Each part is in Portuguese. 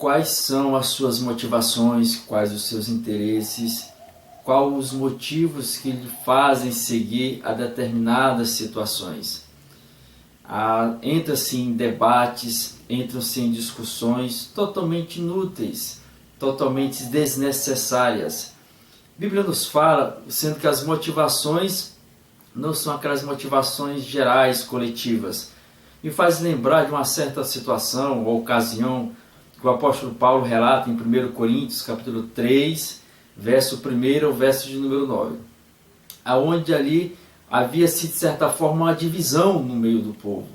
quais são as suas motivações, quais os seus interesses, quais os motivos que lhe fazem seguir a determinadas situações. Entra-se em debates, entram-se em discussões totalmente inúteis, totalmente desnecessárias. A Bíblia nos fala, sendo que as motivações não são aquelas motivações gerais, coletivas. Me faz lembrar de uma certa situação ou ocasião que o apóstolo Paulo relata em 1 Coríntios, capítulo 3, verso 1 ao verso de número 9. Aonde ali havia-se, de certa forma, uma divisão no meio do povo.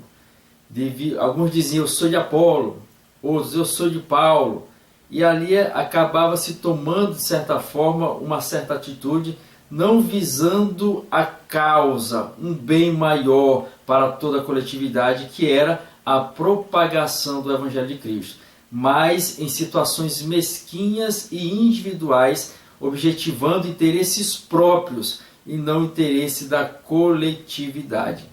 Alguns diziam, eu sou de Apolo, outros, eu sou de Paulo. E ali acabava se tomando, de certa forma, uma certa atitude, não visando a causa, um bem maior para toda a coletividade, que era a propagação do Evangelho de Cristo, mas em situações mesquinhas e individuais, objetivando interesses próprios e não interesse da coletividade,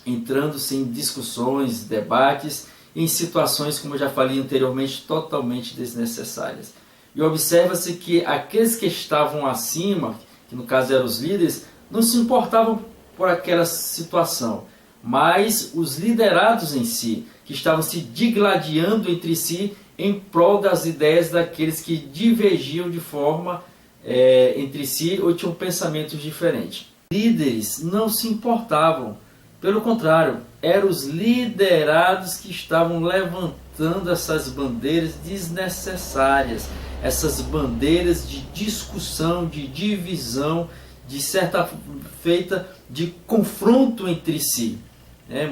entrando-se em discussões, debates, em situações, como eu já falei anteriormente, totalmente desnecessárias. E observa-se que aqueles que estavam acima, que no caso eram os líderes, não se importavam por aquela situação, mas os liderados em si, que estavam se digladiando entre si em prol das ideias daqueles que divergiam de forma entre si ou tinham pensamentos diferentes. Líderes não se importavam, pelo contrário, eram os liderados que estavam levantando essas bandeiras desnecessárias, essas bandeiras de discussão, de divisão, de certa feita de confronto entre si.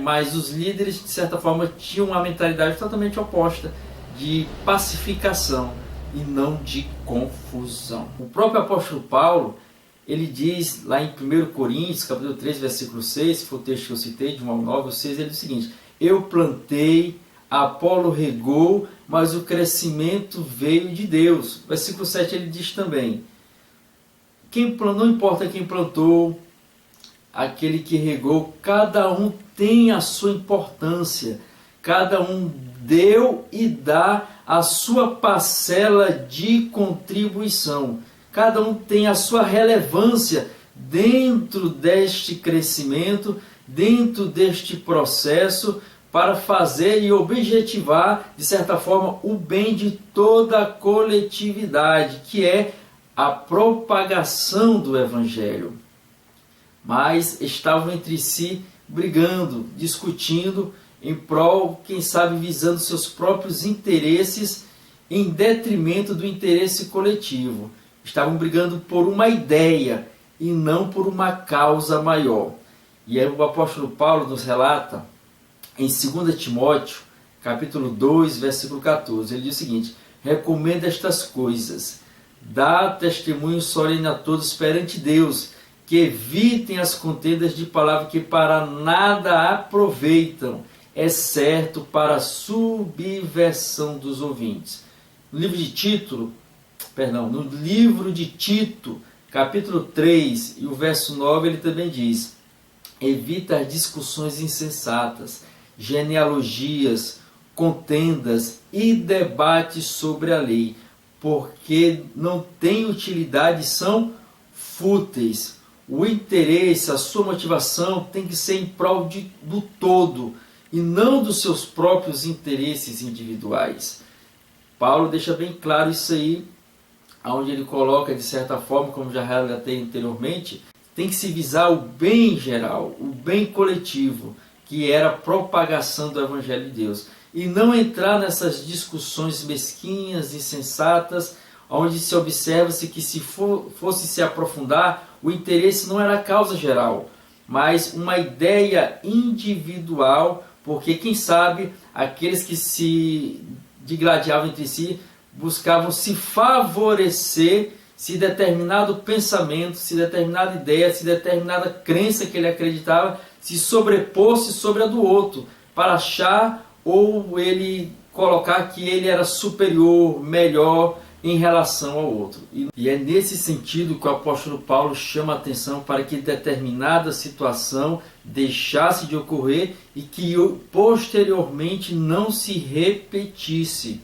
Mas os líderes, de certa forma, tinham uma mentalidade totalmente oposta, de pacificação e não de confusão. O próprio apóstolo Paulo, ele diz lá em 1 Coríntios, capítulo 3, versículo 6, que foi o texto que eu citei, de 1 ao 9, 6, ele diz o seguinte: eu plantei, Apolo regou, mas o crescimento veio de Deus. Versículo 7 ele diz também, não importa quem plantou, aquele que regou, cada um tem a sua importância, cada um deu e dá a sua parcela de contribuição. Cada um tem a sua relevância dentro deste crescimento, dentro deste processo, para fazer e objetivar, de certa forma, o bem de toda a coletividade, que é a propagação do Evangelho. Mas estavam entre si brigando, discutindo, em prol, quem sabe, visando seus próprios interesses em detrimento do interesse coletivo. Estavam brigando por uma ideia e não por uma causa maior. E aí o apóstolo Paulo nos relata em 2 Timóteo, capítulo 2, versículo 14. Ele diz o seguinte: recomenda estas coisas, dá testemunho solene a todos perante Deus, que evitem as contendas de palavra que para nada aproveitam, exceto para a subversão dos ouvintes. No livro de Tito, capítulo 3 e o verso 9, ele também diz: evita as discussões insensatas, genealogias, contendas e debates sobre a lei, porque não têm utilidade, são fúteis. O interesse, a sua motivação tem que ser em prol do todo e não dos seus próprios interesses individuais. Paulo deixa bem claro isso aí, onde ele coloca, de certa forma, como já relatei anteriormente, tem que se visar o bem geral, o bem coletivo, que era a propagação do Evangelho de Deus. E não entrar nessas discussões mesquinhas, insensatas, onde se observa-se que se fosse se aprofundar, o interesse não era a causa geral, mas uma ideia individual, porque quem sabe aqueles que se digladiavam entre si buscavam se favorecer se determinado pensamento, se determinada ideia, se determinada crença que ele acreditava se sobreposse sobre a do outro, para achar ou ele colocar que ele era superior, melhor em relação ao outro. E é nesse sentido que o apóstolo Paulo chama a atenção para que determinada situação deixasse de ocorrer e que posteriormente não se repetisse.